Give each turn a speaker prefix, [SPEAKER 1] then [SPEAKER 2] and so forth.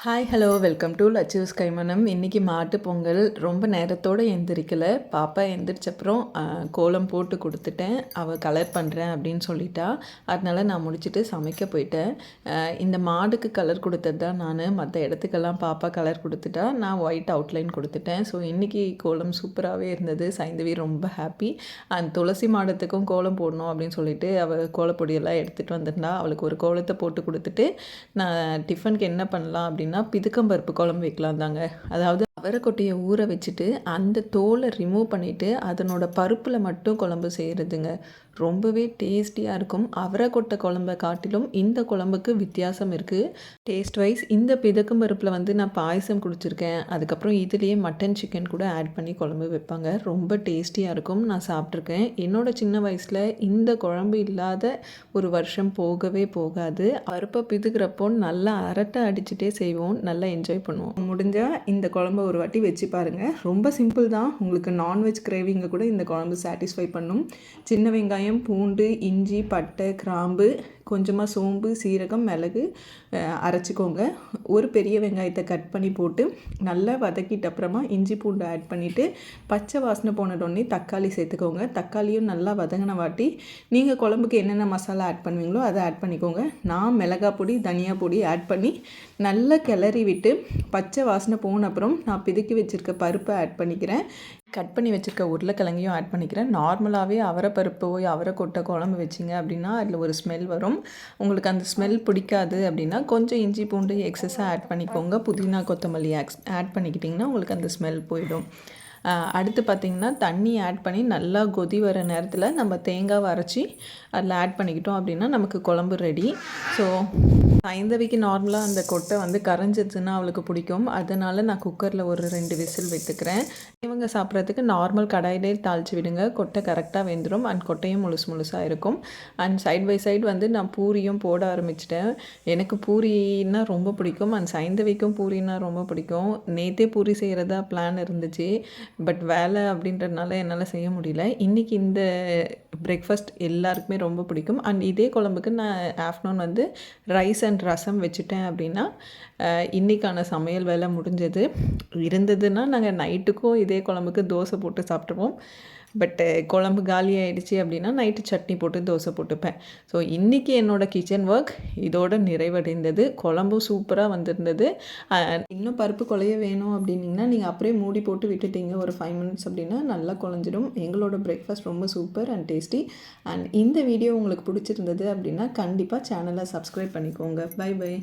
[SPEAKER 1] Hi hello welcome to Lachu's கைமணம். இன்றைக்கி மாட்டு பொங்கல். ரொம்ப நேரத்தோடு எந்திரிக்கலை. பாப்பா எந்திரிச்சப்புறம் கோலம் போட்டு கொடுத்துட்டேன். அவள் கலர் பண்ணுறேன் அப்படின்னு சொல்லிட்டா. அதனால் நான் முடிச்சுட்டு சமைக்க போயிட்டேன். இந்த மாடுக்கு கலர் கொடுத்தது தான் நான். மற்ற இடத்துக்கெல்லாம் பாப்பா கலர் கொடுத்துட்டா. நான் ஒயிட் அவுட்லைன் கொடுத்துட்டேன். ஸோ இன்றைக்கி கோலம் சூப்பராகவே இருந்தது. சைந்தவி ரொம்ப ஹாப்பி. துளசி மாடத்துக்கும் கோலம் போடணும் அப்படின்னு சொல்லிட்டு அவள் கோலப்பொடியெல்லாம் எடுத்துகிட்டு வந்திருந்தா. அவளுக்கு ஒரு கோலத்தை போட்டு கொடுத்துட்டு நான் டிஃபனுக்கு என்ன பண்ணலாம் அப்படின்னா பிதுக்கம்பருப்பு குழம்பு வைக்கலாம் தாங்க. அதாவது அவரைக்கொட்டையை ஊற வச்சுட்டு அந்த தோலை ரிமூவ் பண்ணிவிட்டு அதனோட பருப்பில் மட்டும் குழம்பு செய்கிறதுங்க. ரொம்பவே டேஸ்டியாக இருக்கும். அவரைக்கொட்டை குழம்பை காட்டிலும் இந்த குழம்புக்கு வித்தியாசம் இருக்குது டேஸ்ட் வைஸ். இந்த பிதக்கம்பருப்பில் நான் பாயசம் குடிச்சிருக்கேன். அதுக்கப்புறம் இதுலேயே மட்டன் சிக்கன் கூட ஆட் பண்ணி குழம்பு வைப்பாங்க. ரொம்ப டேஸ்டியாக இருக்கும். நான் சாப்பிட்ருக்கேன். என்னோடய சின்ன வயசில் இந்த குழம்பு இல்லாத ஒரு வருஷம் போகவே போகாது. பருப்பை பிதுக்கிறப்போ நல்லா அரட்டை அடிச்சுட்டே செய்வோம். நல்லா என்ஜாய் பண்ணுவோம். முடிஞ்சால் இந்த குழம்பு ஒரு வாட்டி வச்சு பாருங்கள். ரொம்ப சிம்பிள் தான். உங்களுக்கு நான்வெஜ் கிரேவிங்கை கூட இந்த குழம்பு சாட்டிஸ்ஃபை பண்ணும். சின்ன வெங்காயம், பூண்டு, இஞ்சி, பட்டை, கிராம்பு, கொஞ்சமாக சோம்பு, சீரகம், மிளகு அரைச்சிக்கோங்க. ஒரு பெரிய வெங்காயத்தை கட் பண்ணி போட்டு நல்லா வதக்கிட்ட அப்புறமா இஞ்சி பூண்டு ஆட் பண்ணிவிட்டு பச்சை வாசனை போனடோடனே தக்காளி சேர்த்துக்கோங்க. தக்காளியும் நல்லா வதங்கின வாட்டி நீங்கள் குழம்புக்கு என்னென்ன மசாலா ஆட் பண்ணுவீங்களோ அதை ஆட் பண்ணிக்கோங்க. நான் மிளகாய் பொடி, தனியா பொடி ஆட் பண்ணி நல்லா கிளறி விட்டு பச்சை வாசனை போன அப்புறம் நான் பிதுக்கி வச்சுருக்க பருப்பை ஆட் பண்ணிக்கிறேன். கட் பண்ணி வச்சுருக்க உருளைக்கிழங்கையும் ஆட் பண்ணிக்கிறேன். நார்மலாகவே அவரைப்பருப்போ அவரைக்கொட்டை குழம்பு வச்சிங்க அப்படின்னா அதில் ஒரு ஸ்மெல் வரும். உங்களுக்கு அந்த ஸ்மெல் பிடிக்காது அப்படின்னா கொஞ்சம் இஞ்சி பூண்டு எக்ஸஸாக ஆட் பண்ணிக்கோங்க. புதினா கொத்தமல்லி ஆட் பண்ணிக்கிட்டிங்கன்னா உங்களுக்கு அந்த ஸ்மெல் போயிடும். அடுத்து பார்த்திங்கன்னா தண்ணி ஆட் பண்ணி நல்லா கொதி வர நேரத்தில் நம்ம தேங்காவை அரைச்சி அதில் ஆட் பண்ணிக்கிட்டோம் அப்படின்னா நமக்கு குழம்பு ரெடி. ஸோ சைந்தவிக்கு நார்மலாக அந்த கொட்டை கரைஞ்சிதுன்னா அவளுக்கு பிடிக்கும். அதனால் நான் குக்கரில் ஒரு 2 விசில் விட்டுக்கிறேன். இவங்க சாப்பிட்றதுக்கு நார்மல் கடாயிலே தாளித்து விடுங்க. கொட்டை கரெக்டாக வெந்துடும். அண்ட் கொட்டையும் முழுசாக இருக்கும். அண்ட் சைட் பை சைடு நான் பூரியும் போட ஆரம்பிச்சிட்டேன். எனக்கு பூரின்னா ரொம்ப பிடிக்கும். அண்ட் சைந்தவிக்கும் பூரின்னா ரொம்ப பிடிக்கும். நேற்றே பூரி செய்கிறதா பிளான் இருந்துச்சு. பட் வேலை அப்படின்றதுனால என்னால் செய்ய முடியல. இன்றைக்கி இந்த பிரேக்ஃபாஸ்ட் எல்லாருக்குமே ரொம்ப பிடிக்கும். அண்ட் இதே குழம்புக்கு நான் ஆஃப்டர்நூன் ரைஸ் அண்ட் ரசம் வச்சுட்டேன் அப்படின்னா இன்றைக்கான சமையல் வேலை முடிஞ்சது. இருந்ததுன்னா நாங்கள் நைட்டுக்கும் இதே குழம்புக்கு தோசை போட்டு சாப்பிட்ருவோம். பட்டு குழம்பு காலி ஆகிடுச்சி அப்படின்னா நைட்டு சட்னி போட்டு தோசை போட்டுப்பேன். ஸோ இன்றைக்கி என்னோடய கிச்சன் ஒர்க் இதோட நிறைவடைந்தது. குழம்பும் சூப்பராக வந்திருந்தது. இன்னும் பருப்பு குழைய வேணும் அப்படின்னிங்கன்னா நீங்கள் அப்படியே மூடி போட்டு விட்டுட்டீங்க ஒரு 5 மினிட்ஸ் அப்படின்னா நல்லா குழஞ்சிடும். எங்களோட பிரேக்ஃபாஸ்ட் ரொம்ப சூப்பர் அண்ட் டேஸ்டி. அண்ட் இந்த வீடியோ உங்களுக்கு பிடிச்சிருந்தது அப்படின்னா கண்டிப்பாக சேனலை சப்ஸ்கிரைப் பண்ணிக்கோங்க. Bye by.